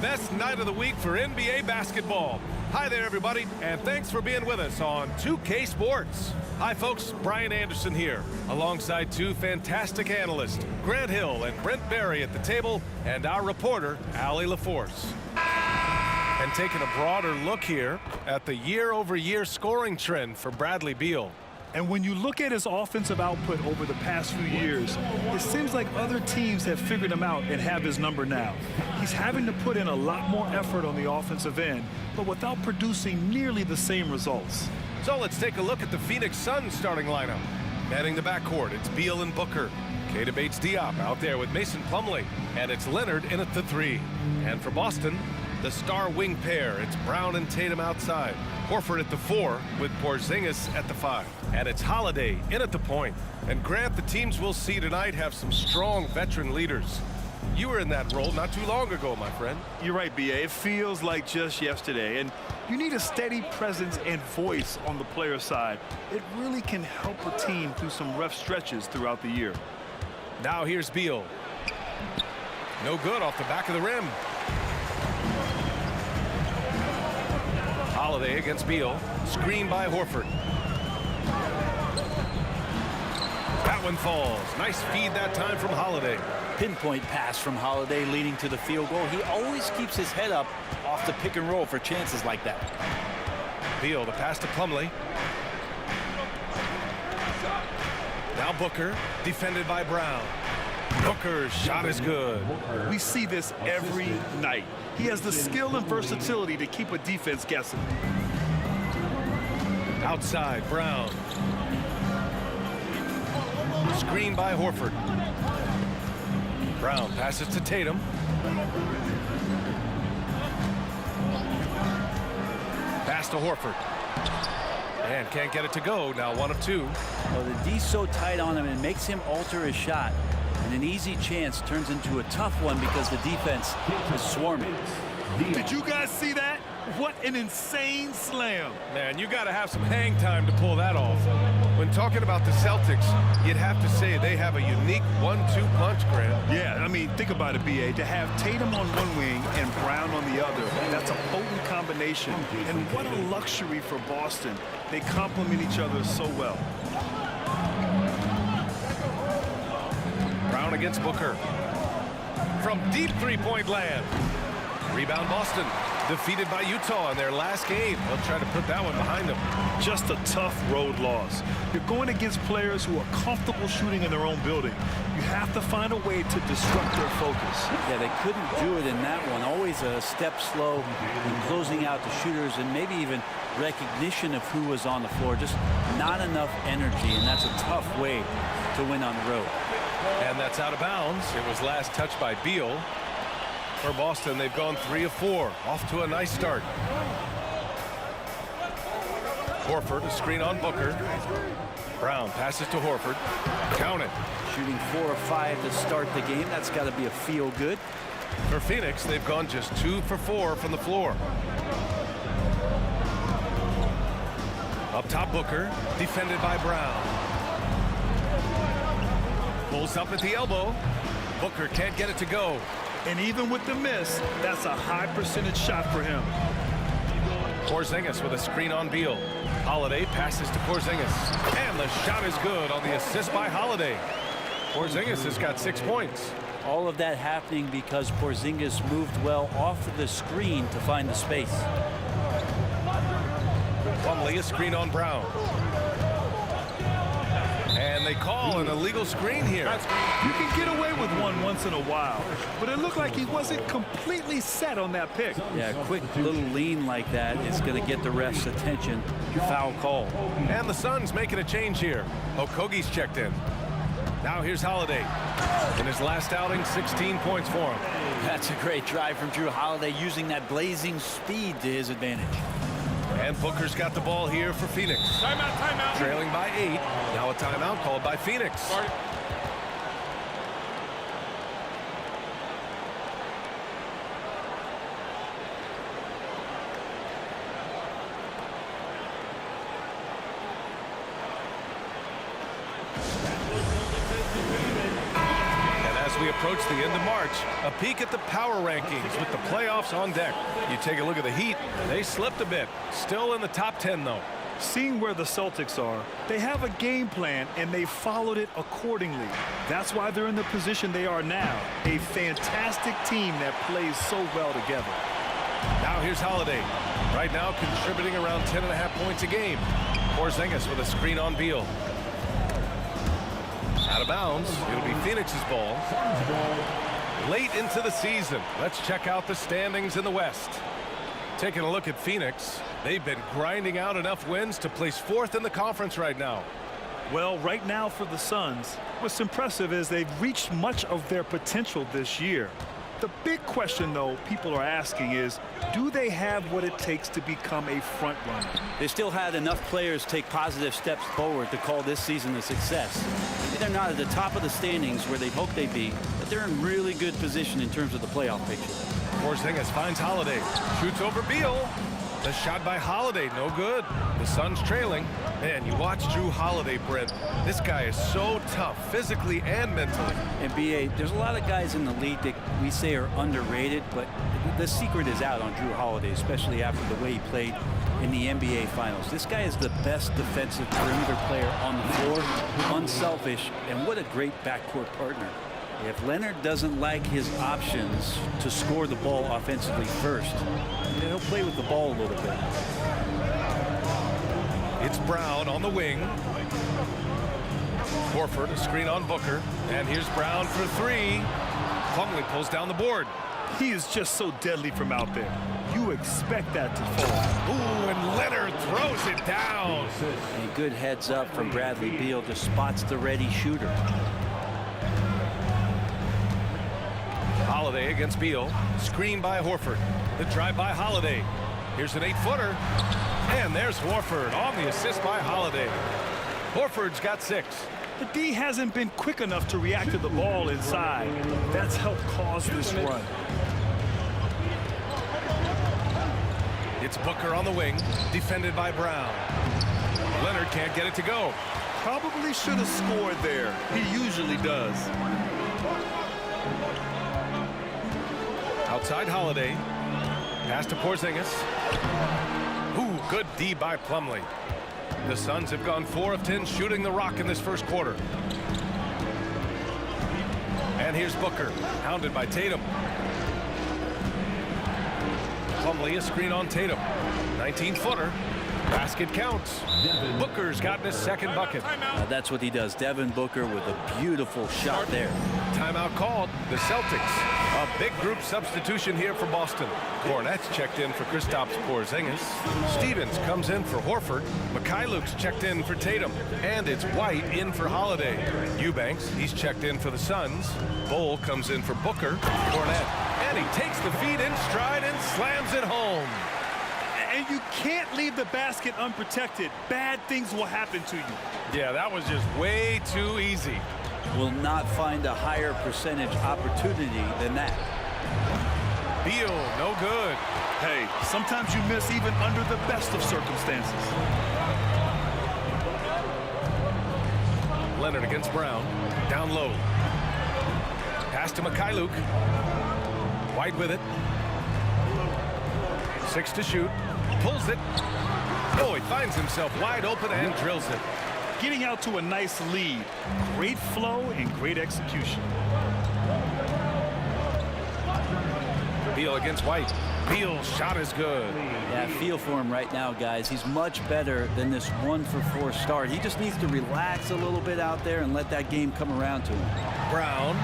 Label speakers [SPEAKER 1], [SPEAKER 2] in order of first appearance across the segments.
[SPEAKER 1] best night of the week for NBA basketball. Hi there, everybody, and thanks for being with us on 2K Sports. Hi, folks. Brian Anderson here, alongside two fantastic analysts, Grant Hill and Brent Berry at the table, and our reporter, Allie LaForce. And taking a broader look here at the year-over-year scoring trend for Bradley Beal.
[SPEAKER 2] And when you look at his offensive output over the past few years, it seems like other teams have figured him out and have his number now. He's having to put in a lot more effort on the offensive end, but without producing nearly the same results.
[SPEAKER 1] So let's take a look at the Phoenix Suns starting lineup. Manning the backcourt, it's Beal and Booker. Keita Bates-Diop out there with Mason Plumlee. And it's Leonard in at the 3. And for Boston, the star wing pair, it's Brown and Tatum outside. Horford at the 4 with Porzingis at the 5. And it's Holiday in at the point. And Grant, the teams we'll see tonight have some strong veteran leaders. You were in that role not too long ago, my friend.
[SPEAKER 2] You're right, B.A. It feels like just yesterday. And you need a steady presence and voice on the player side. It really can help a team through some rough stretches throughout the year.
[SPEAKER 1] Now here's Beal. No good off the back of the rim. Holiday against Beal. Screen by Horford. That one falls. Nice feed that time from Holiday.
[SPEAKER 3] Pinpoint pass from Holiday leading to the field goal. He always keeps his head up off the pick and roll for chances like that.
[SPEAKER 1] Beal, the pass to Plumlee. Now Booker, defended by Brown. Booker's shot is good.
[SPEAKER 2] We see this every night. He has the skill and versatility to keep a defense guessing.
[SPEAKER 1] Outside, Brown. Screen by Horford. Brown passes to Tatum. Pass to Horford. And can't get it to go. Now 1 of 2.
[SPEAKER 3] Well, the D's so tight on him, it makes him alter his shot. And an easy chance turns into a tough one because the defense is swarming.
[SPEAKER 2] Did you guys see that? What an insane slam.
[SPEAKER 1] Man, you got to have some hang time to pull that off. When talking about the Celtics, you'd have to say they have a unique 1-2 punch, Grant.
[SPEAKER 2] Yeah, I mean, think about it, B.A. To have Tatum on one wing and Brown on the other, that's a potent combination. And what a luxury for Boston. They complement each other so well.
[SPEAKER 1] Brown against Booker. From deep three-point land. Rebound Boston. Defeated by Utah in their last game. They'll try to put that one behind them.
[SPEAKER 2] Just a tough road loss. You're going against players who are comfortable shooting in their own building. You have to find a way to disrupt their focus.
[SPEAKER 3] Yeah, they couldn't do it in that one. Always a step slow in closing out the shooters and maybe even recognition of who was on the floor. Just not enough energy, and that's a tough way to win on the road.
[SPEAKER 1] And that's out of bounds. It was last touched by Beal. For Boston, they've gone 3 of 4. Off to a nice start. Horford, a screen on Booker. Brown passes to Horford. Count it.
[SPEAKER 3] Shooting 4 of 5 to start the game. That's got to be a feel good.
[SPEAKER 1] For Phoenix, they've gone just 2 for 4 from the floor. Up top, Booker, defended by Brown. Pulls up at the elbow. Booker can't get it to go.
[SPEAKER 2] And even with the miss, that's a high percentage shot for him.
[SPEAKER 1] Porzingis with a screen on Beal. Holiday passes to Porzingis. And the shot is good on the assist by Holiday. Porzingis has got 6 points.
[SPEAKER 3] All of that happening because Porzingis moved well off of the screen to find the space.
[SPEAKER 1] Plumlee, a screen on Brown. And they call an illegal screen here.
[SPEAKER 2] You can get away with one once in a while, but it looked like he wasn't completely set on that pick.
[SPEAKER 3] Yeah, a quick little lean like that is going to get the ref's attention. Foul call.
[SPEAKER 1] And the Suns making a change here. Okogie's checked in. Now here's Holiday. In his last outing, 16 points for him.
[SPEAKER 3] That's a great drive from Drew Holiday, using that blazing speed to his advantage.
[SPEAKER 1] And Booker's got the ball here for Phoenix.
[SPEAKER 4] Timeout, timeout.
[SPEAKER 1] Trailing by 8. Now a timeout called by Phoenix.
[SPEAKER 4] Sorry.
[SPEAKER 1] we approach the end of March, a peek at the power rankings with the playoffs on deck. You take a look at the Heat, they slipped a bit. Still in the top 10, though.
[SPEAKER 2] Seeing where the Celtics are, they have a game plan, and they followed it accordingly. That's why they're in the position they are now. A fantastic team that plays so well together.
[SPEAKER 1] Now here's Holiday. Right now contributing around 10.5 points a game. Porzingis with a screen on Beal. Out of bounds. It'll be Phoenix's ball. Late into the season. Let's check out the standings in the West. Taking a look at Phoenix. They've been grinding out enough wins to place 4th in the conference right now.
[SPEAKER 2] Well, right now for the Suns, what's impressive is they've reached much of their potential this year. The big question, though, people are asking is, do they have what it takes to become a front runner?
[SPEAKER 3] They still had enough players take positive steps forward to call this season a success. Maybe they're not at the top of the standings where they'd hoped they'd be, but they're in really good position in terms of the playoff picture.
[SPEAKER 1] Porzingis finds Holiday. Shoots over Beal. The shot by Holiday, no good. The Suns trailing. Man, you watch Drew Holiday, Brent. This guy is so tough, physically and mentally.
[SPEAKER 3] And B.A., there's a lot of guys in the league that we say are underrated, but the secret is out on Drew Holiday, especially after the way he played in the NBA Finals. This guy is the best defensive perimeter player on the floor, unselfish, and what a great backcourt partner. If Leonard doesn't like his options to score the ball offensively first, he'll play with the ball a little bit.
[SPEAKER 1] It's Brown on the wing. Horford, a screen on Booker. And here's Brown for 3. Plumlee pulls down the board.
[SPEAKER 2] He is just so deadly from out there. You expect that to fall.
[SPEAKER 1] Ooh, and Leonard throws it down.
[SPEAKER 3] A good heads up from Bradley Beal, just spots the ready shooter.
[SPEAKER 1] Holiday against Beal. Screen by Horford. The drive by Holiday. Here's an 8-footer. And there's Horford on the assist by Holiday. Horford's got 6.
[SPEAKER 2] The D hasn't been quick enough to react to the ball inside. That's helped cause this run.
[SPEAKER 1] It's Booker on the wing, defended by Brown. Leonard can't get it to go.
[SPEAKER 2] Probably should have scored there. He usually does.
[SPEAKER 1] Outside Holiday. Pass to Porzingis. Ooh, good D by Plumlee. The Suns have gone 4 of 10 shooting the rock in this first quarter. And here's Booker, hounded by Tatum. Plumlee, a screen on Tatum. 19-footer. Basket counts. Booker's gotten his second bucket.
[SPEAKER 3] That's what he does. Devin Booker with a beautiful shot there.
[SPEAKER 1] Timeout called. The Celtics. A big group substitution here for Boston. Kornet's checked in for Kristaps Porzingis. Stevens comes in for Horford. Mikhailuk's checked in for Tatum. And it's White in for Holiday. Eubanks, he's checked in for the Suns. Bol comes in for Booker. Kornet. And he takes the feed in stride and slams it home.
[SPEAKER 2] And you can't leave the basket unprotected. Bad things will happen to you.
[SPEAKER 1] Yeah, that was just way too easy.
[SPEAKER 3] Will not find a higher percentage opportunity than that.
[SPEAKER 1] Beal, no good.
[SPEAKER 2] Hey, sometimes you miss even under the best of circumstances.
[SPEAKER 1] Leonard against Brown. Down low. Pass to Mikhailuk. White with it. 6 to shoot. Pulls it. Oh, he finds himself wide open and drills it.
[SPEAKER 2] Getting out to a nice lead. Great flow and great execution.
[SPEAKER 1] Beal against White. Beal's shot is good.
[SPEAKER 3] Yeah, feel for him right now, guys. He's much better than this 1-for-4 start. He just needs to relax a little bit out there and let that game come around to him.
[SPEAKER 1] Brown.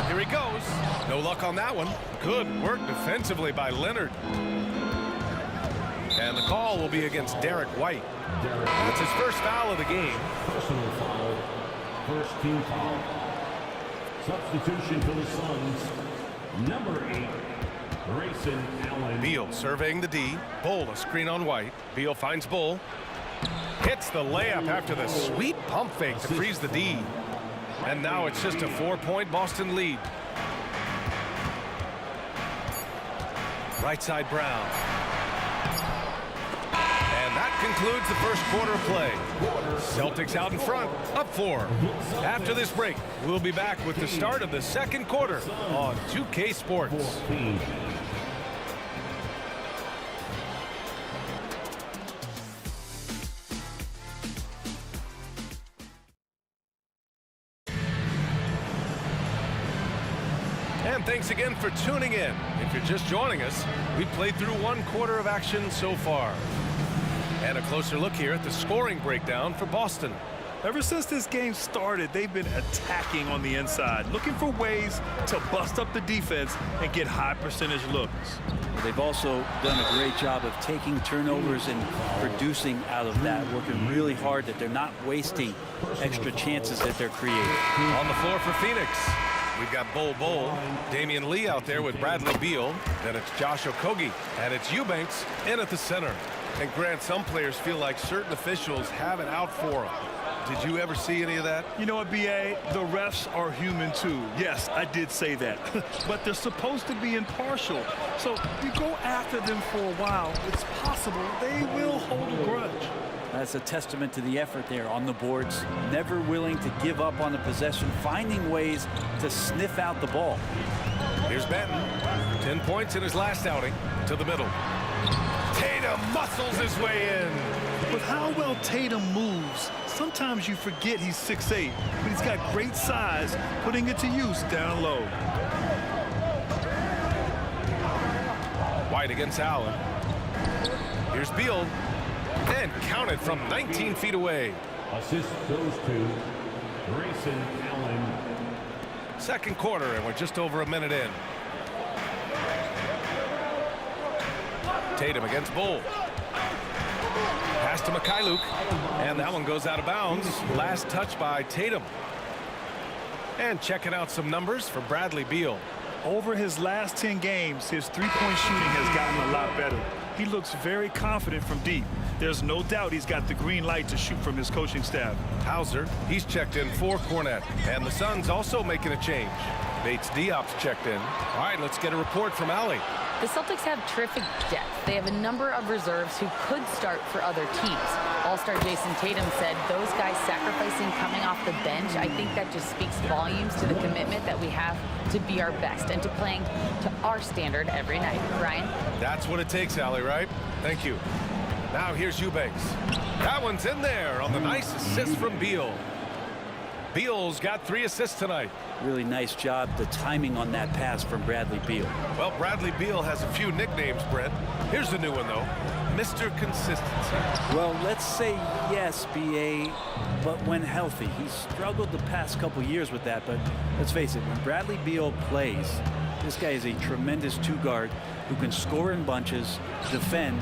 [SPEAKER 1] Here he goes. No luck on that one. Good work defensively by Leonard. And the call will be against Derek White. It's his first foul of the game.
[SPEAKER 4] Personal foul. First team foul. Substitution for the Suns. Number 8, Grayson Allen.
[SPEAKER 1] Beal surveying the D. Bol, a screen on White. Beal finds Bol. Hits the layup after the sweet pump fake to freeze the D. And now it's just a 4-point Boston lead. Right side Brown. And that concludes the first quarter of play. Celtics out in front, up 4. After this break, we'll be back with the start of the second quarter on 2K Sports. And thanks again for tuning in. If you're just joining us, we played through one quarter of action so far. And a closer look here at the scoring breakdown for Boston.
[SPEAKER 2] Ever since this game started, they've been attacking on the inside, looking for ways to bust up the defense and get high percentage looks.
[SPEAKER 3] They've also done a great job of taking turnovers and producing out of that, working really hard that they're not wasting extra chances that they're creating.
[SPEAKER 1] On the floor for Phoenix, we've got Bol, Damian Lee out there with Bradley Beal. Then it's Josh Okogie, and it's Eubanks in at the center. And Grant, some players feel like certain officials have it out for them. Did you ever see any of that?
[SPEAKER 2] You know what, B.A.? The refs are human too. Yes, I did say that. But they're supposed to be impartial. So you go after them for a while, it's possible they will hold a grudge.
[SPEAKER 3] That's a testament to the effort there on the boards. Never willing to give up on the possession, finding ways to sniff out the ball.
[SPEAKER 1] Here's Benton. 10 points in his last outing. To the middle. Tatum muscles his way in.
[SPEAKER 2] With how well Tatum moves, sometimes you forget he's 6'8", but he's got great size, putting it to use down low.
[SPEAKER 1] White against Allen. Here's Beal. And counted from 19 feet away.
[SPEAKER 4] Assist goes to Grayson Allen.
[SPEAKER 1] Second quarter, and we're just over a minute in. Tatum against Bol. Pass to Mikhailuk, and that one goes out of bounds. Last touch by Tatum. And checking out some numbers for Bradley Beal.
[SPEAKER 2] Over his last 10 games, his three-point shooting has gotten a lot better. He looks very confident from deep. There's no doubt he's got the green light to shoot from his coaching staff.
[SPEAKER 1] Hauser, he's checked in for Cornette. And the Suns also making a change. Bates Diop's checked in. All right, let's get a report from Allie.
[SPEAKER 5] The Celtics have terrific depth. They have a number of reserves who could start for other teams. All-star Jason Tatum said those guys sacrificing coming off the bench, I think that just speaks volumes to the commitment that we have to be our best and to playing to our standard every night. Ryan?
[SPEAKER 1] That's what it takes, Allie, right? Thank you. Now here's Eubanks. That one's in there on the nice assist from Beal. Beal's got 3 assists tonight.
[SPEAKER 3] Really nice job, the timing on that pass from Bradley Beal.
[SPEAKER 1] Well, Bradley Beal has a few nicknames, Brent. Here's a new one, though. Mr. Consistency.
[SPEAKER 3] Well, let's say yes, B.A., but when healthy. He's struggled the past couple years with that, but let's face it, when Bradley Beal plays, this guy is a tremendous two-guard who can score in bunches, defend,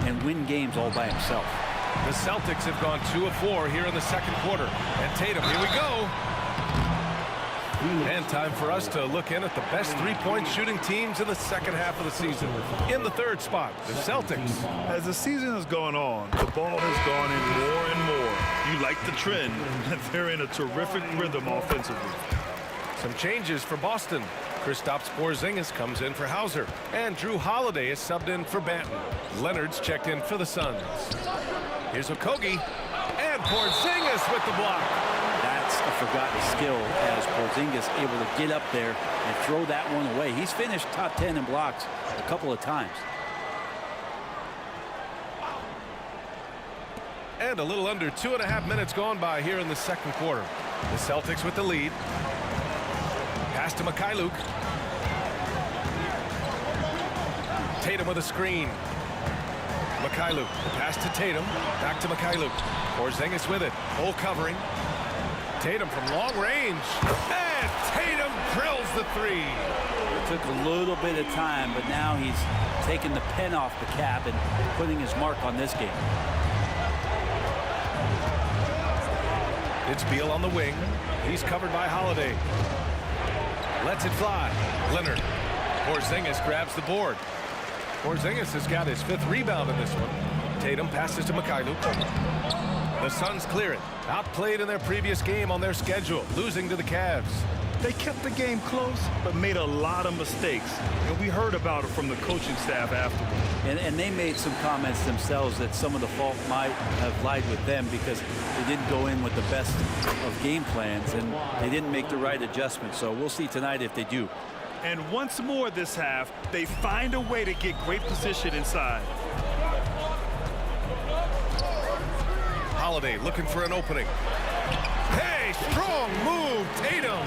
[SPEAKER 3] and win games all by himself.
[SPEAKER 1] The Celtics have gone 2 of 4 here in the second quarter. And Tatum, here we go. And time for us to look in at the best three-point shooting teams in the second half of the season. In the third spot, the Celtics.
[SPEAKER 2] As the season has gone on, the ball has gone in more and more. You like the trend. They're in a terrific rhythm offensively.
[SPEAKER 1] Some changes for Boston. Kristaps Porzingis comes in for Hauser. And Drew Holiday is subbed in for Banton. Leonard's checked in for the Suns. Here's Okogie. And Porzingis with the block.
[SPEAKER 3] That's a forgotten skill as Porzingis able to get up there and throw that one away. He's finished top 10 in blocks a couple of times.
[SPEAKER 1] And a little under 2.5 minutes gone by here in the second quarter. The Celtics with the lead. Pass to Mikhailuk. Tatum with a screen. Mikhailuk, pass to Tatum, back to Mikhailuk. Porzingis with it, hole covering. Tatum from long range, and Tatum drills the 3.
[SPEAKER 3] It took a little bit of time, but now he's taking the pen off the cap and putting his mark on this game.
[SPEAKER 1] It's Beal on the wing. He's covered by Holiday. Lets it fly. Leonard. Porzingis grabs the board. Porzingis has got his 5th rebound in this one. Tatum passes to Mikhailuk. The Suns clear it. Outplayed in their previous game on their schedule, losing to the Cavs.
[SPEAKER 2] They kept the game close, but made a lot of mistakes. And we heard about it from the coaching staff afterward.
[SPEAKER 3] And they made some comments themselves that some of the fault might have lied with them because they didn't go in with the best of game plans and they didn't make the right adjustments. So we'll see tonight if they do.
[SPEAKER 2] And once more this half, they find a way to get great position inside.
[SPEAKER 1] Holiday looking for an opening. Hey, strong move, Tatum.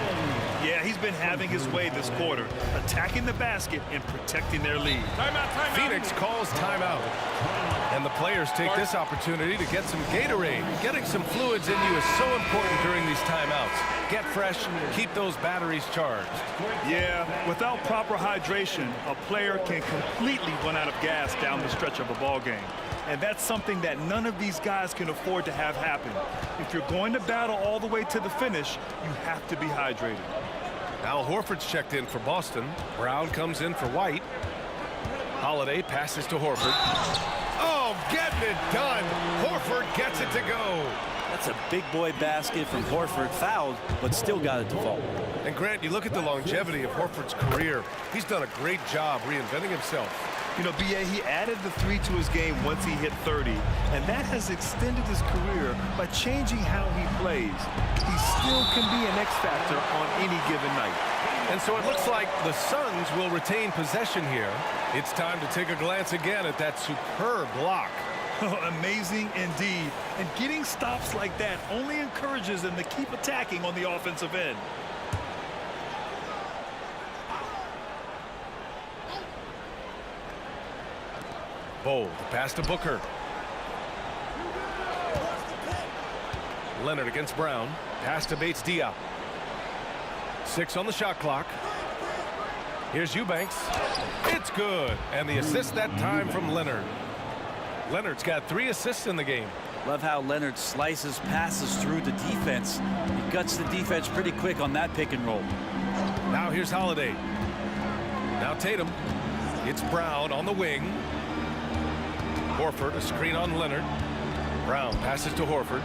[SPEAKER 2] Yeah, he's been having his way this quarter, attacking the basket and protecting their lead.
[SPEAKER 1] Timeout. Phoenix calls timeout. And the players take this opportunity to get some Gatorade. Getting some fluids in you is so important during these timeouts. Get fresh, keep those batteries charged.
[SPEAKER 2] Yeah, without proper hydration, a player can completely run out of gas down the stretch of a ball game. And that's something that none of these guys can afford to have happen. If you're going to battle all the way to the finish, you have to be hydrated.
[SPEAKER 1] Al Horford's checked in for Boston. Brown comes in for White. Holiday passes to Horford. Oh, getting it done. Horford gets it to go.
[SPEAKER 3] That's a big boy basket from Horford, fouled, but still got it to fall.
[SPEAKER 1] And Grant, you look at the longevity of Horford's career. He's done a great job reinventing himself.
[SPEAKER 2] You know, B.A., he added the 3 to his game once he hit 30, and that has extended his career by changing how he plays. He still can be an X factor on any given night.
[SPEAKER 1] And so it looks like the Suns will retain possession here. It's time to take a glance again at that superb block.
[SPEAKER 2] Amazing indeed. And getting stops like that only encourages them to keep attacking on the offensive end.
[SPEAKER 1] Bold pass to Booker. Leonard against Brown. Pass to Bates Diop. 6 on the shot clock. Here's Eubanks. It's good. And the assist that time from Leonard. Leonard's got 3 assists in the game.
[SPEAKER 3] Love how Leonard slices passes through the defense. He guts the defense pretty quick on that pick and roll.
[SPEAKER 1] Now here's Holiday. Now Tatum. It's Brown on the wing. Horford, a screen on Leonard. Brown passes to Horford.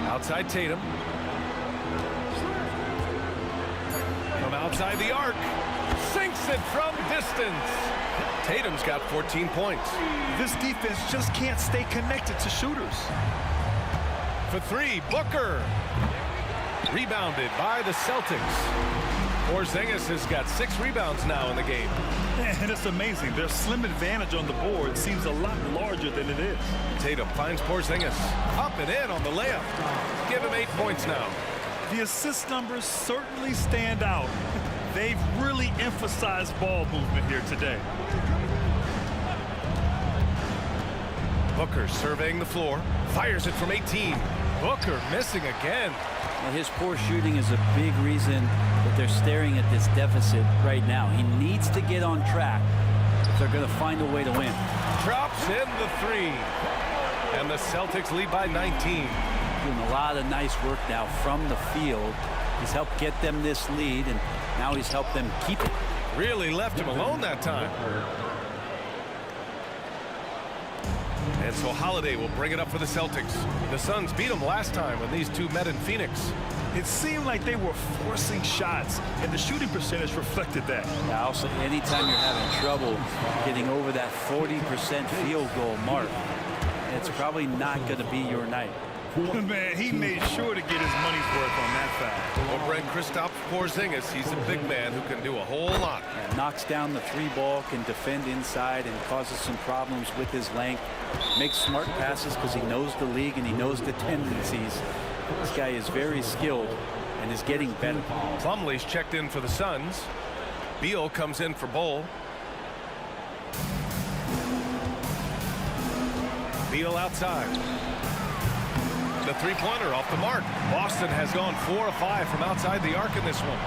[SPEAKER 1] Outside Tatum. From outside the arc. Sinks it from distance. Tatum's got 14 points.
[SPEAKER 2] This defense just can't stay connected to shooters.
[SPEAKER 1] For 3, Booker. Rebounded by the Celtics. Porzingis has got 6 rebounds now in the game.
[SPEAKER 2] And it's amazing. Their slim advantage on the board seems a lot larger than it is.
[SPEAKER 1] Tatum finds Porzingis. Up and in on the layup. Give him 8 points now.
[SPEAKER 2] The assist numbers certainly stand out. They've really emphasized ball movement here today.
[SPEAKER 1] Booker surveying the floor. Fires it from 18. Booker missing again.
[SPEAKER 3] Well, his poor shooting is a big reason that they're staring at this deficit right now. He needs to get on track if they're going to find a way to win.
[SPEAKER 1] Drops in the 3. And the Celtics lead by 19.
[SPEAKER 3] Doing a lot of nice work now from the field. He's helped get them this lead, and now he's helped them keep it.
[SPEAKER 1] Really left him alone that time. And so Holiday will bring it up for the Celtics. The Suns beat them last time when these two met in Phoenix.
[SPEAKER 2] It seemed like they were forcing shots, and the shooting percentage reflected that.
[SPEAKER 3] Yeah, also, anytime you're having trouble getting over that 40% field goal mark, it's probably not going to be your night.
[SPEAKER 2] Man, he made sure to get his money's worth on that foul.
[SPEAKER 1] Well, Brent, Kristaps Porzingis, he's a big man who can do a whole lot.
[SPEAKER 3] Yeah, knocks down the 3 ball, can defend inside, and causes some problems with his length. Makes smart passes because he knows the league and he knows the tendencies. This guy is very skilled and is getting better.
[SPEAKER 1] Plumlee's checked in for the Suns. Beal comes in for Bull. Beal outside. The 3-pointer off the mark. Boston has gone 4 of 5 from outside the arc in this one.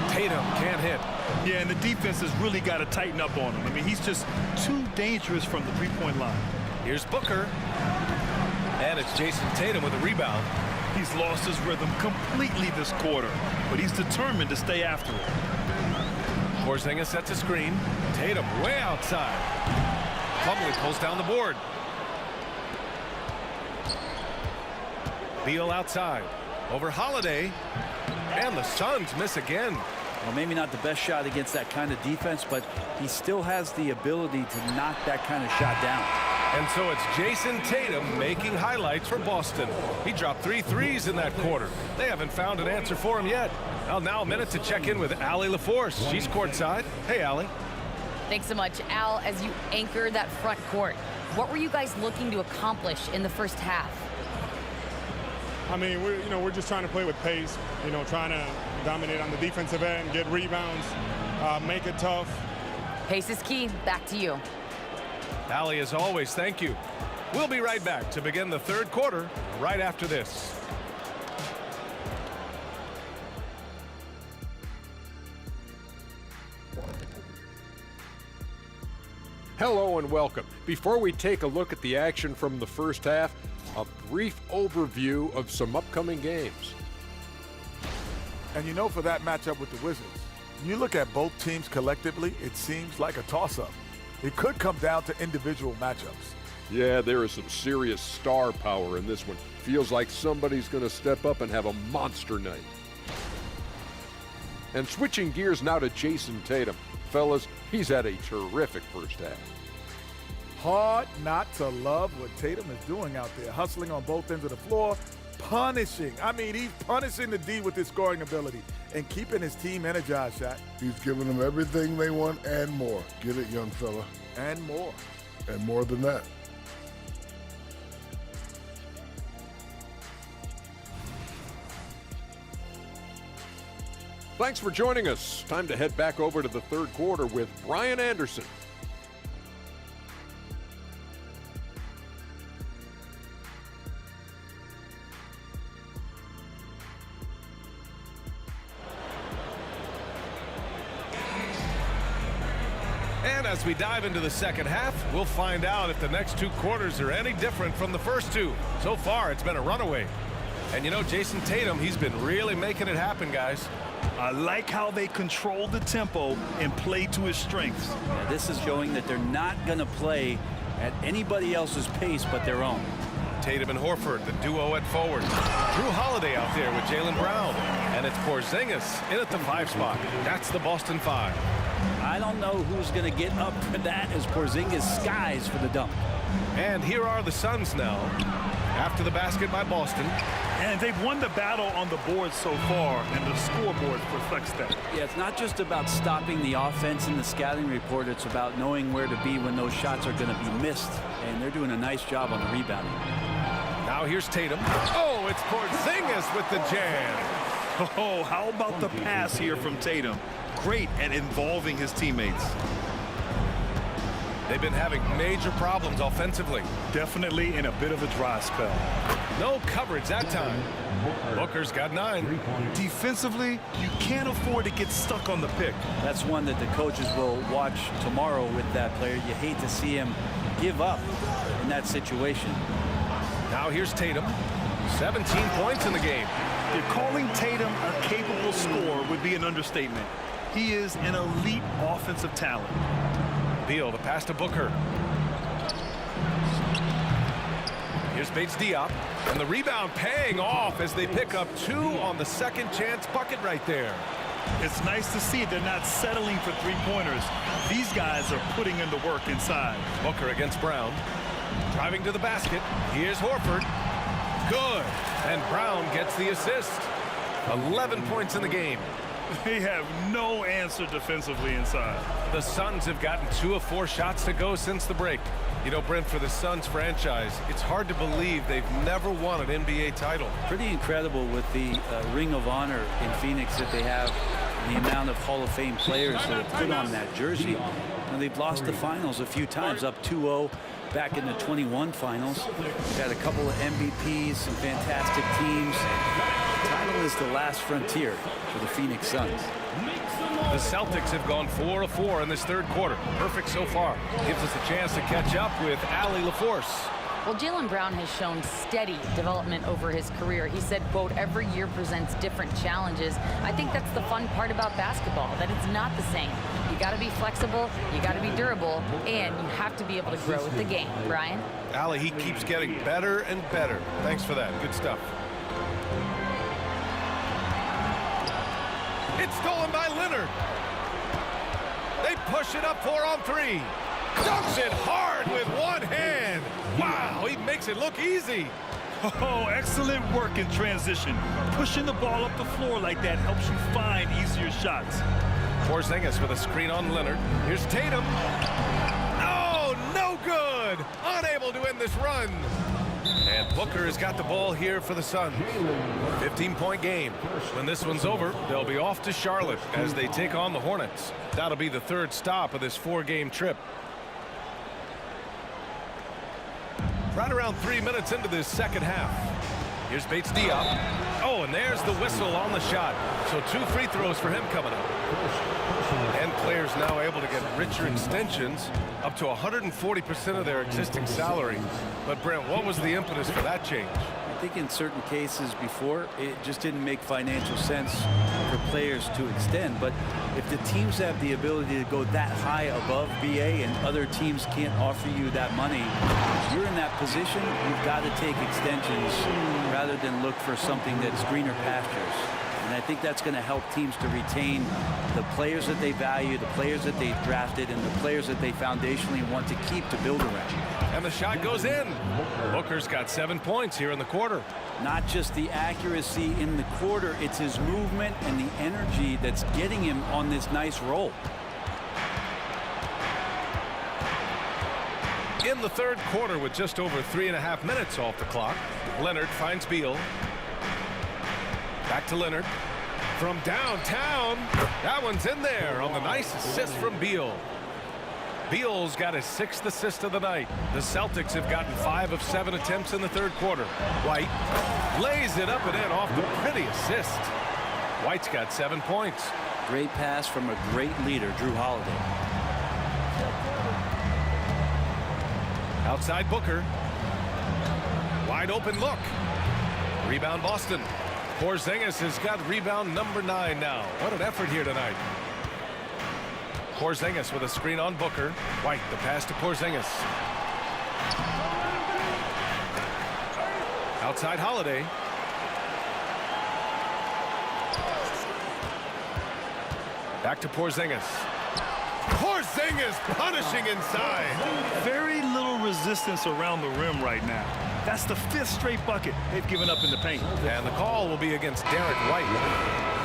[SPEAKER 1] Tatum can't hit.
[SPEAKER 2] Yeah, and the defense has really got to tighten up on him. I mean, he's just too dangerous from the 3-point line.
[SPEAKER 1] Here's Booker. And it's Jason Tatum with a rebound.
[SPEAKER 2] He's lost his rhythm completely this quarter, but he's determined to stay after it.
[SPEAKER 1] Porzingis sets a screen. Tatum way outside. Plumlee pulls down the board. Beal outside. Over Holiday. And the Suns miss again.
[SPEAKER 3] Well, maybe not the best shot against that kind of defense, but he still has the ability to knock that kind of shot down.
[SPEAKER 1] And so it's Jason Tatum making highlights for Boston. He dropped 3 threes in that quarter. They haven't found an answer for him yet. Well, now a minute to check in with Allie LaForce. She's courtside. Hey, Allie.
[SPEAKER 5] Thanks so much, Al. As you anchor that front court, what were you guys looking to accomplish in the first half?
[SPEAKER 6] I mean, we're just trying to play with pace, trying to dominate on the defensive end, get rebounds, make it tough.
[SPEAKER 5] Pace is key. Back to you.
[SPEAKER 1] Allie, as always, thank you. We'll be right back to begin the third quarter right after this.
[SPEAKER 7] Hello and welcome. Before we take a look at the action from the first half, a brief overview of some upcoming games.
[SPEAKER 8] And for that matchup with the Wizards, when you look at both teams collectively, it seems like a toss-up. It could come down to individual matchups.
[SPEAKER 7] Yeah, there is some serious star power in this one. Feels like somebody's going to step up and have a monster night. And switching gears now to Jason Tatum. Fellas, he's had a terrific first half.
[SPEAKER 8] Hard not to love what Tatum is doing out there, hustling on both ends of the floor, punishing. I mean, he's punishing the D with his scoring ability and keeping his team energized, Shaq.
[SPEAKER 9] He's giving them everything they want and more. Get it, young fella.
[SPEAKER 8] And more.
[SPEAKER 9] And more than that.
[SPEAKER 7] Thanks for joining us. Time to head back over to the third quarter with Brian Anderson.
[SPEAKER 1] And as we dive into the second half, we'll find out if the next 2 quarters are any different from the first 2. So far, it's been a runaway. And Jason Tatum, he's been really making it happen, guys.
[SPEAKER 2] I like how they control the tempo and play to his strengths.
[SPEAKER 3] Yeah, this is showing that they're not going to play at anybody else's pace but their own.
[SPEAKER 1] Tatum and Horford, the duo at forward. Drew Holiday out there with Jaylen Brown. And it's Porzingis in at the 5 spot. That's the Boston 5.
[SPEAKER 3] I don't know who's going to get up for that as Porzingis skies for the dump.
[SPEAKER 1] And here are the Suns now, after the basket by Boston.
[SPEAKER 2] And they've won the battle on the board so far, and the scoreboard reflects that.
[SPEAKER 3] Yeah, it's not just about stopping the offense in the scouting report. It's about knowing where to be when those shots are going to be missed. And they're doing a nice job on the rebounding.
[SPEAKER 1] Now here's Tatum. Oh, it's Porzingis with the jam.
[SPEAKER 2] Oh, how about the pass here from Tatum? Great at involving his teammates.
[SPEAKER 1] They've been having major problems offensively.
[SPEAKER 2] Definitely in a bit of a dry spell.
[SPEAKER 1] No coverage that time. Booker's got 9.
[SPEAKER 2] Defensively, you can't afford to get stuck on the pick.
[SPEAKER 3] That's one that the coaches will watch tomorrow with that player. You hate to see him give up in that situation.
[SPEAKER 1] Now here's Tatum. 17 points in the game.
[SPEAKER 2] If calling Tatum a capable scorer would be an understatement. He is an elite offensive talent.
[SPEAKER 1] Beal, the pass to Booker. Here's Bates Diop. And the rebound paying off as they pick up 2 on the second chance bucket right there.
[SPEAKER 2] It's nice to see they're not settling for 3-pointers. These guys are putting in the work inside.
[SPEAKER 1] Booker against Brown. Driving to the basket. Here's Horford. Good. And Brown gets the assist. 11 points in the game.
[SPEAKER 2] They have no answer defensively inside.
[SPEAKER 1] The Suns have gotten 2 of 4 shots to go since the break. Brent, for the Suns franchise, it's hard to believe they've never won an NBA title.
[SPEAKER 3] Pretty incredible with the Ring of Honor in Phoenix that they have, the amount of Hall of Fame players that have put on that jersey. And they've lost the finals a few times, up 2-0 back in the 21 finals. Got a couple of MVPs, some fantastic teams. The title is the last frontier for the Phoenix Suns.
[SPEAKER 1] The Celtics have gone 4 of 4 in this third quarter. Perfect so far. Gives us a chance to catch up with Allie LaForce.
[SPEAKER 5] Well, Jaylen Brown has shown steady development over his career. He said, quote, every year presents different challenges. I think that's the fun part about basketball, that it's not the same. You got to be flexible, you got to be durable, and you have to be able to grow with the game. Brian?
[SPEAKER 1] Allie, he keeps getting better and better. Thanks for that. Good stuff. It's stolen by Leonard. They push it up 4 on 3. Dunks it hard with one hand. Wow, he makes it look easy.
[SPEAKER 2] Oh, excellent work in transition. Pushing the ball up the floor like that helps you find easier shots.
[SPEAKER 1] Porzingis with a screen on Leonard. Here's Tatum. Oh, no good. Unable to end this run. And Booker has got the ball here for the Suns. 15-point game. When this one's over, they'll be off to Charlotte as they take on the Hornets. That'll be the 3rd stop of this 4-game trip. Right around 3 minutes into this second half. Here's Bates Diop. Oh, and there's the whistle on the shot. So 2 free throws for him coming up. And players now able to get richer extensions up to 140% of their existing salary. But Brent, what was the impetus for that change?
[SPEAKER 3] I think in certain cases before, it just didn't make financial sense for players to extend. But if the teams have the ability to go that high above BA and other teams can't offer you that money, you're in that position, you've got to take extensions rather than look for something that's greener pastures. And I think that's going to help teams to retain the players that they value, the players that they've drafted, and the players that they foundationally want to keep to build around.
[SPEAKER 1] And the shot goes in. Booker's got 7 points here in the quarter.
[SPEAKER 3] Not just the accuracy in the quarter, it's his movement and the energy that's getting him on this nice roll.
[SPEAKER 1] In the 3rd quarter with just over 3.5 minutes off the clock, Leonard finds Beal. Back to Leonard. From downtown, that one's in there on the nice assist from Beal. Beal's got his 6th assist of the night. The Celtics have gotten 5 of 7 attempts in the 3rd quarter. White lays it up and in off the pretty assist. White's got 7 points.
[SPEAKER 3] Great pass from a great leader, Drew Holiday.
[SPEAKER 1] Outside Booker. Wide open look. Rebound Boston. Porzingis has got rebound number 9 now. What an effort here tonight. Porzingis with a screen on Booker. White, the pass to Porzingis. Outside Holiday. Back to Porzingis. Porzingis punishing inside.
[SPEAKER 2] Very little resistance around the rim right now. That's the 5th straight bucket they've given up in the paint.
[SPEAKER 1] And the call will be against Derek White.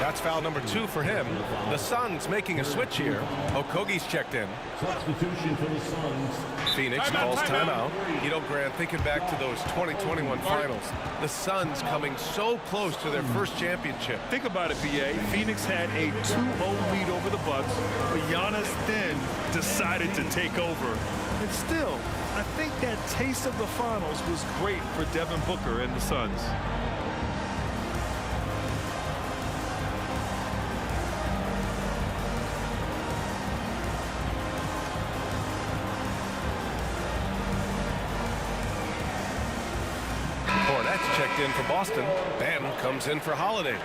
[SPEAKER 1] That's foul number 2 for him. The Suns making a switch here. Okogie's checked in.
[SPEAKER 4] Substitution for the Suns.
[SPEAKER 1] Phoenix calls timeout. You know, Grant, thinking back to those 2021 finals, the Suns coming so close to their first championship.
[SPEAKER 2] Think about it, BA. Phoenix had a 2-0 lead over the Bucks, but Giannis then decided to take over. And still, I think that taste of the finals was great for Devin Booker and the Suns.
[SPEAKER 1] Hornets checked in for Boston. Ben comes in for Holiday.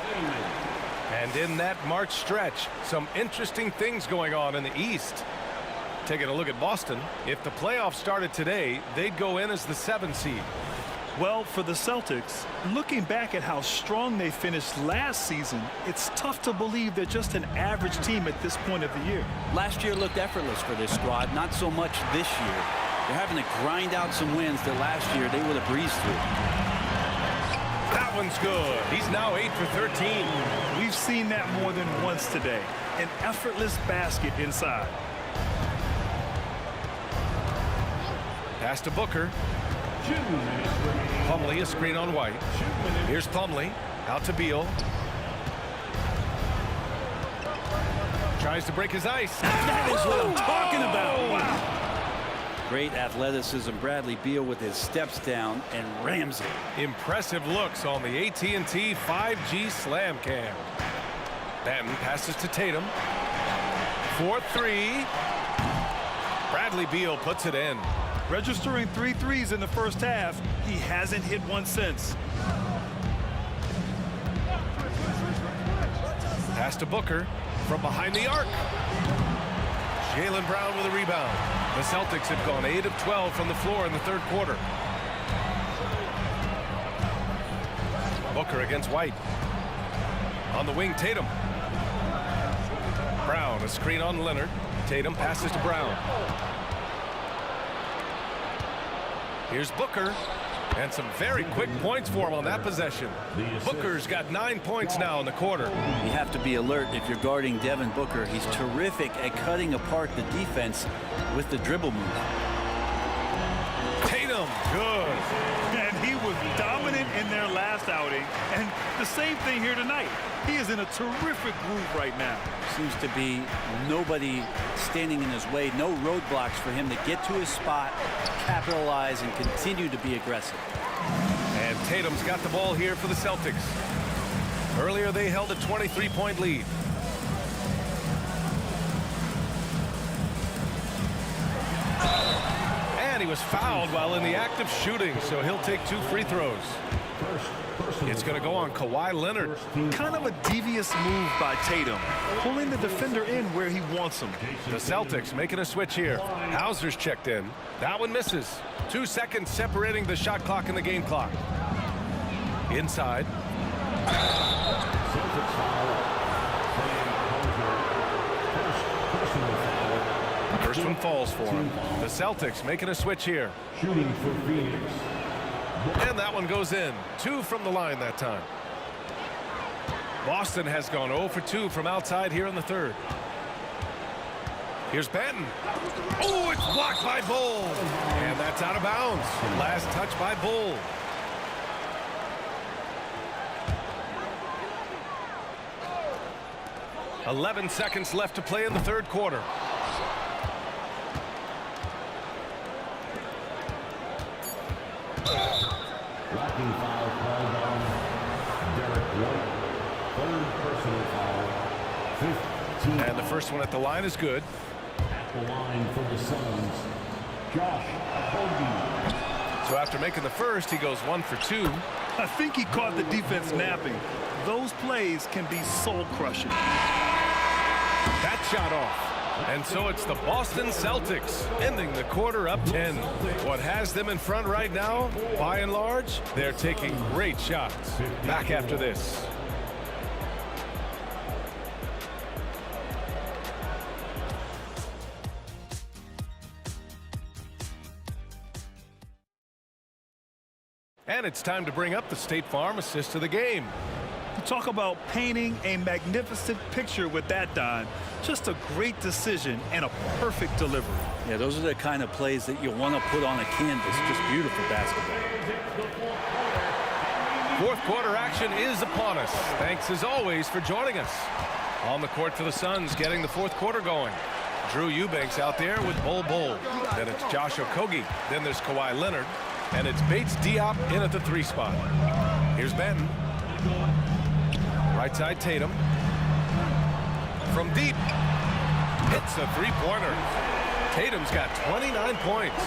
[SPEAKER 1] And in that March stretch, some interesting things going on in the East. Taking a look at Boston, if the playoffs started today, they'd go in as the 7th seed.
[SPEAKER 2] Well, for the Celtics, looking back at how strong they finished last season, it's tough to believe they're just an average team at this point of the year.
[SPEAKER 3] Last year looked effortless for this squad, not so much this year. They're having to grind out some wins that last year they would have breezed through.
[SPEAKER 1] That one's good. He's now 8 for 13.
[SPEAKER 2] We've seen that more than once today. An effortless basket inside.
[SPEAKER 1] Pass to Booker. Plumlee, a screen on White. Here's Plumlee. Out to Beal. Tries to break his ice.
[SPEAKER 3] That is what I'm talking about. Wow. Great athleticism. Bradley Beal with his steps down and rams it.
[SPEAKER 1] Impressive looks on the AT&T 5G Slam Cam. Banton passes to Tatum. 4-3. Bradley Beal puts it in.
[SPEAKER 2] Registering 3 threes in the first half, he hasn't hit one since.
[SPEAKER 1] Pass to Booker from behind the arc. Jaylen Brown with a rebound. The Celtics have gone 8 of 12 from the floor in the 3rd quarter. Booker against White. On the wing, Tatum. Brown, a screen on Leonard. Tatum passes to Brown. Here's Booker. And some very quick points for him on that possession. Booker's got 9 points now in the quarter.
[SPEAKER 3] You have to be alert if you're guarding Devin Booker. He's terrific at cutting apart the defense with the dribble move.
[SPEAKER 1] Tatum, good.
[SPEAKER 2] And he was dominant in their last outing. And the same thing here tonight. He is in a terrific groove right now.
[SPEAKER 3] Seems to be nobody standing in his way. No roadblocks for him to get to his spot, capitalize, and continue to be aggressive.
[SPEAKER 1] And Tatum's got the ball here for the Celtics. Earlier they held a 23-point lead. And he was fouled while in the act of shooting, so he'll take 2 free throws. It's going to go on Kawhi Leonard.
[SPEAKER 2] Kind of a devious move by Tatum, pulling the defender in where he wants him.
[SPEAKER 1] The Celtics making a switch here. Hauser's checked in. That one misses. 2 seconds separating the shot clock and the game clock. Inside. First one falls for him. The Celtics making a switch here.
[SPEAKER 4] Shooting for Phoenix.
[SPEAKER 1] And that one goes in. 2 from the line that time. Boston has gone 0 for 2 from outside here in the third. Here's Benton. Oh, it's blocked by Bull. And that's out of bounds. Last touch by Bull. .11 seconds left to play in the third quarter.
[SPEAKER 4] Blocking foul called on Derek White. Third personal foul. 15.
[SPEAKER 1] And the first one at the line is good.
[SPEAKER 4] At the line for the Suns, Josh Okogie.
[SPEAKER 1] So after making the first, he goes 1 for 2.
[SPEAKER 2] I think he caught the defense napping. Those plays can be soul-crushing.
[SPEAKER 1] That shot off. And so it's the Boston Celtics ending the quarter up 10. What has them in front right now, by and large, they're taking great shots. Back after this. And it's time to bring up the State Farm assist of the game.
[SPEAKER 2] Talk about painting a magnificent picture with that, Don. Just a great decision and a perfect delivery.
[SPEAKER 3] Yeah, those are the kind of plays that you want to put on a canvas. Just beautiful basketball.
[SPEAKER 1] Fourth quarter action is upon us. Thanks as always for joining us. On the court for the Suns, getting the fourth quarter going. Drew Eubanks out there with Bull. Then it's Josh Okogie. Then there's Kawhi Leonard. And it's Bates Diop in at the 3 spot. Here's Benton. Right side Tatum. From deep. Hits a 3-pointer. Tatum's got 29 points.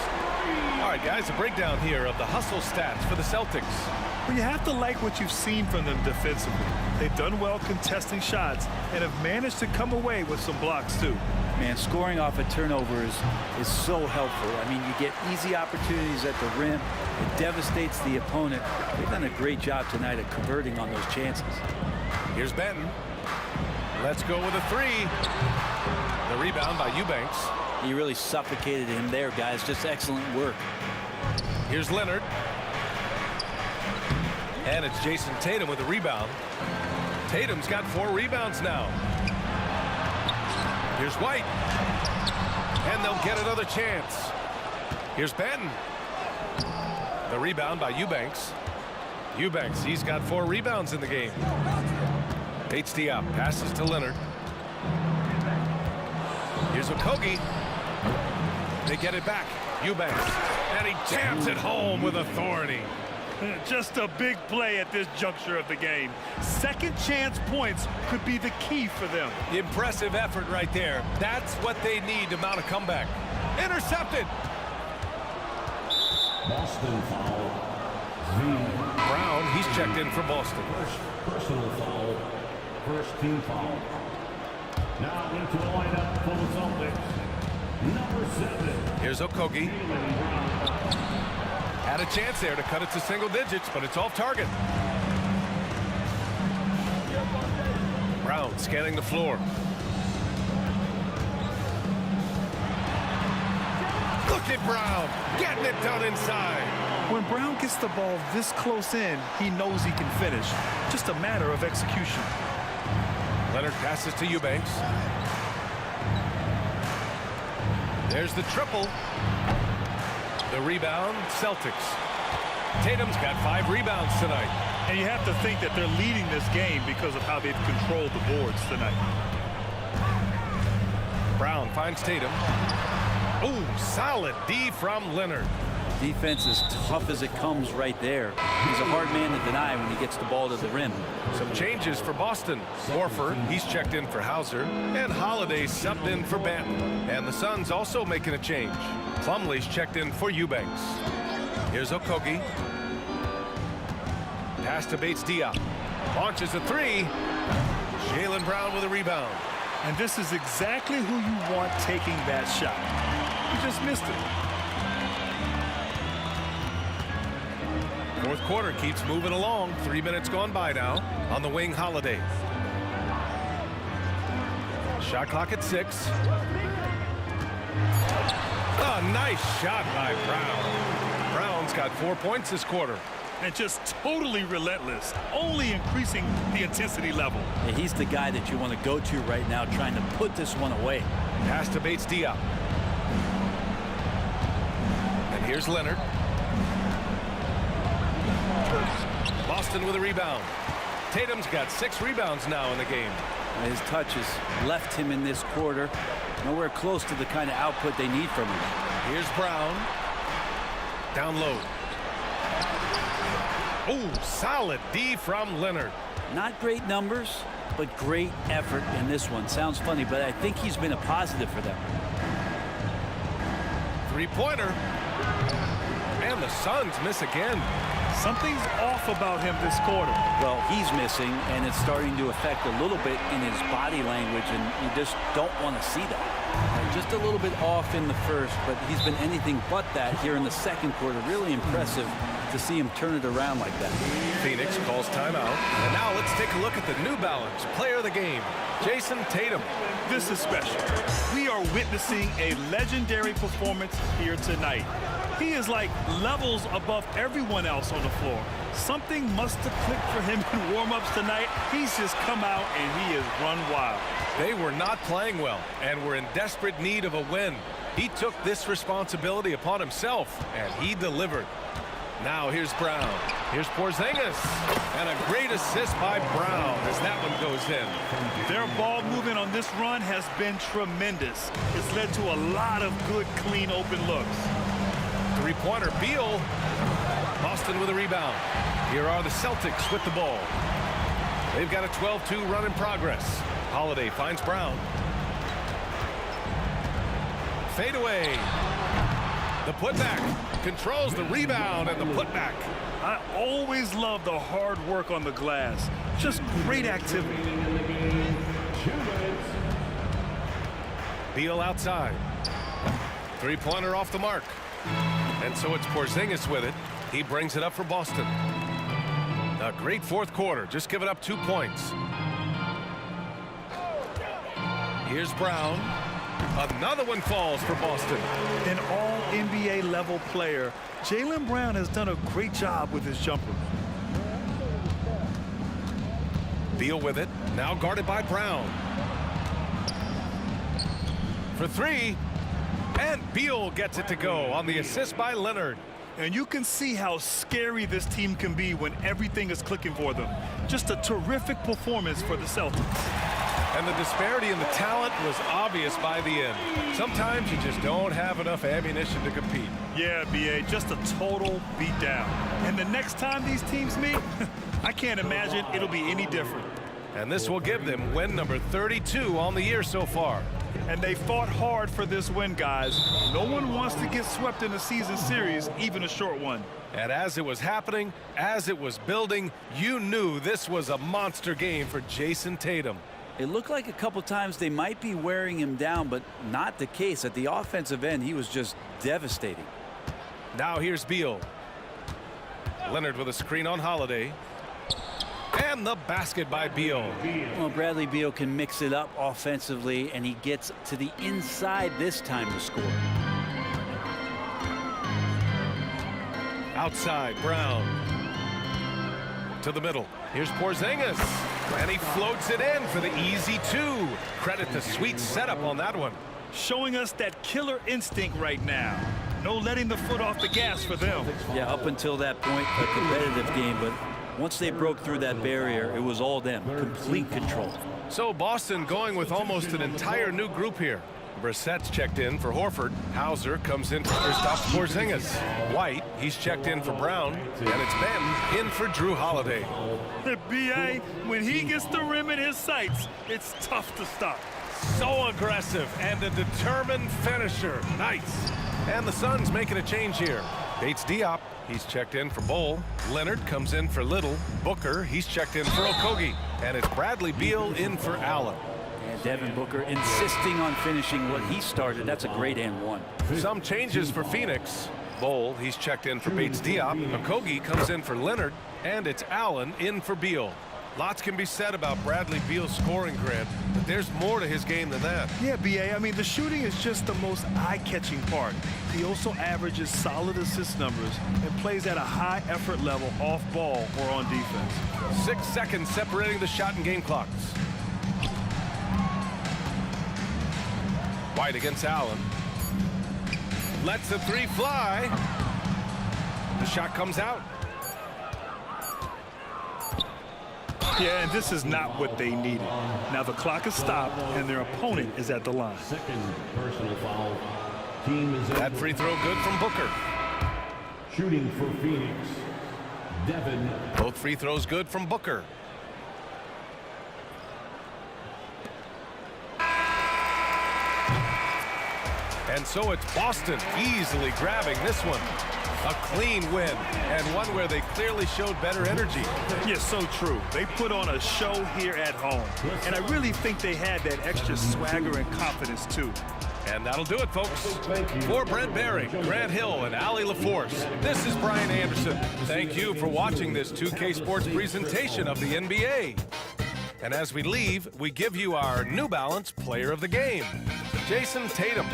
[SPEAKER 1] All right, guys, a breakdown here of the hustle stats for the Celtics.
[SPEAKER 2] Well, you have to like what you've seen from them defensively. They've done well contesting shots and have managed to come away with some blocks, too.
[SPEAKER 3] Man, scoring off of turnovers is so helpful. I mean, you get easy opportunities at the rim. It devastates the opponent. They've done a great job tonight at converting on those chances.
[SPEAKER 1] Here's Benton. Let's go with a 3. The rebound by Eubanks.
[SPEAKER 3] He really suffocated him there, guys. Just excellent work.
[SPEAKER 1] Here's Leonard. And it's Jason Tatum with a rebound. Tatum's got 4 rebounds now. Here's White. And they'll get another chance. Here's Benton. The rebound by Eubanks. Eubanks, he's got 4 rebounds in the game. Bates Diop passes to Leonard. Here's Okogie. They get it back. Eubanks. And he jams it home with authority.
[SPEAKER 2] Just a big play at this juncture of the game. Second chance points could be the key for them.
[SPEAKER 1] Impressive effort right there. That's what they need to mount a comeback. Intercepted.
[SPEAKER 4] Boston foul.
[SPEAKER 1] Brown, he's checked in for Boston.
[SPEAKER 4] First personal foul. First team foul. Now into the lineup for the Celtics. Number 7.
[SPEAKER 1] Here's Okogie. Had a chance there to cut it to single digits, but it's off target. Brown scanning the floor. Look at Brown getting it done inside.
[SPEAKER 2] When Brown gets the ball this close in, he knows he can finish. Just a matter of execution.
[SPEAKER 1] Leonard passes to Eubanks. There's the triple. The rebound, Celtics. Tatum's got 5 rebounds tonight.
[SPEAKER 2] And you have to think that they're leading this game because of how they've controlled the boards tonight.
[SPEAKER 1] Brown finds Tatum. Oh, solid D from Leonard.
[SPEAKER 3] Defense is tough as it comes right there. He's a hard man to deny when he gets the ball to the rim.
[SPEAKER 1] Some changes for Boston. Morford, he's checked in for Hauser, and Holiday subbed in for Banton. And the Suns also making a change. Plumlee's checked in for Eubanks. Here's Okogie. Pass to Bates Diop. Launches a 3. Jaylen Brown with a rebound.
[SPEAKER 2] And this is exactly who you want taking that shot. He just missed it.
[SPEAKER 1] Fourth quarter keeps moving along. 3 minutes gone by now. On the wing, Holiday. Shot clock at 6. A nice shot by Brown. Brown's got 4 points this quarter.
[SPEAKER 2] And just totally relentless, only increasing the intensity level.
[SPEAKER 3] Yeah, he's the guy that you want to go to right now, trying to put this one away.
[SPEAKER 1] Pass to Bates Diop. And here's Leonard. Boston with a rebound. Tatum's got 6 rebounds now in the game.
[SPEAKER 3] His touch has left him in this quarter. Nowhere close to the kind of output they need from him.
[SPEAKER 1] Here's Brown. Down low. Oh, solid D from Leonard.
[SPEAKER 3] Not great numbers, but great effort in this one. Sounds funny, but I think he's been a positive for them.
[SPEAKER 1] 3-pointer. And the Suns miss again.
[SPEAKER 2] Something's off about him this quarter.
[SPEAKER 3] Well, he's missing, and it's starting to affect a little bit in his body language, and you just don't want to see that. Just a little bit off in the first, but he's been anything but that here in the second quarter. Really impressive to see him turn it around like that.
[SPEAKER 1] Phoenix calls timeout. And now let's take a look at the New Balance player of the game, Jason Tatum.
[SPEAKER 2] This is special. We are witnessing a legendary performance here tonight. He is like levels above everyone else on the floor. Something must have clicked for him in warm-ups tonight. He's just come out and he has run wild.
[SPEAKER 1] They were not playing well and were in desperate need of a win. He took this responsibility upon himself, and he delivered. Now here's Brown. Here's Porzingis. And a great assist by Brown as that one goes in.
[SPEAKER 2] Their ball movement on this run has been tremendous. It's led to a lot of good, clean, open looks.
[SPEAKER 1] 3-pointer, Beal. Boston with a rebound. Here are the Celtics with the ball. They've got a 12-2 run in progress. Holiday finds Brown. Fade away. The putback. Controls the rebound and the putback.
[SPEAKER 2] I always love the hard work on the glass. Just great activity.
[SPEAKER 1] Beal outside. 3-pointer off the mark. And so it's Porzingis with it. He brings it up for Boston. A great fourth quarter. Just giving up 2 points. Here's Brown. Another one falls for Boston.
[SPEAKER 2] An all-NBA level player, Jaylen Brown has done a great job with his jumper.
[SPEAKER 1] Beal with it. Now guarded by Brown. For 3. And Beal gets it to go on the assist by Leonard.
[SPEAKER 2] And you can see how scary this team can be when everything is clicking for them. Just a terrific performance for the Celtics.
[SPEAKER 1] And the disparity in the talent was obvious by the end. Sometimes you just don't have enough ammunition to compete.
[SPEAKER 2] Yeah, B.A., just a total beatdown. And the next time these teams meet, I can't imagine it'll be any different.
[SPEAKER 1] And this will give them win number 32 on the year so far.
[SPEAKER 2] And they fought hard for this win, guys. No one wants to get swept in a season series, even a short one.
[SPEAKER 1] And as it was happening, as it was building, you knew this was a monster game for Jason Tatum.
[SPEAKER 3] It looked like a couple times they might be wearing him down, but not the case. At the offensive end, he was just devastating.
[SPEAKER 1] Now here's Beal. Leonard with a screen on Holiday. And the basket by Beal.
[SPEAKER 3] Well, Bradley Beal can mix it up offensively, and he gets to the inside this time to score.
[SPEAKER 1] Outside, Brown. To the middle. Here's Porzingis. And he floats it in for the easy 2. Credit the sweet setup on that one.
[SPEAKER 2] Showing us that killer instinct right now. No letting the foot off the gas for them.
[SPEAKER 3] Yeah, up until that point, a competitive game, but once they broke through that barrier, it was all them. Complete control.
[SPEAKER 1] So Boston going with almost an entire new group here. Brissett's checked in for Horford. Hauser comes in for Kristaps Porzingis. White, he's checked in for Brown. And it's Ben in for Drew Holiday.
[SPEAKER 2] B.A., when he gets the rim in his sights, it's tough to stop.
[SPEAKER 1] So aggressive and a determined finisher. Nice. And the Suns making a change here. Bates Diop, he's checked in for Bowl. Leonard comes in for Little. Booker, he's checked in for Okogie. And it's Bradley Beal in for Allen.
[SPEAKER 3] And Devin Booker insisting on finishing what he started. That's a great and one.
[SPEAKER 1] Some changes for Phoenix. Bowl, he's checked in for Bates Diop. Okogie comes in for Leonard. And it's Allen in for Beal. Lots can be said about Bradley Beal's scoring, Grant, but there's more to his game than that.
[SPEAKER 2] Yeah, B.A., I mean, the shooting is just the most eye-catching part. He also averages solid assist numbers and plays at a high effort level off ball or on defense.
[SPEAKER 1] 6 seconds separating the shot and game clocks. White against Allen. Lets the 3 fly. The shot comes out.
[SPEAKER 2] Yeah, and this is not what they needed. Now the clock is stopped and their opponent is at the line.
[SPEAKER 4] Second personal foul. Team is
[SPEAKER 1] That free throw good from Booker.
[SPEAKER 4] shooting for Phoenix. Devin.
[SPEAKER 1] Both free throws good from Booker. And so it's Boston easily grabbing this one. A clean win, and one where they clearly showed better energy.
[SPEAKER 2] Yes, so true. They put on a show here at home. And I really think they had that extra swagger and confidence, too.
[SPEAKER 1] And that'll do it, folks. For Brent Barry, Grant Hill, and Allie LaForce, this is Brian Anderson. Thank you for watching this 2K Sports presentation of the NBA. And as we leave, we give you our New Balance Player of the Game, Jason Tatum.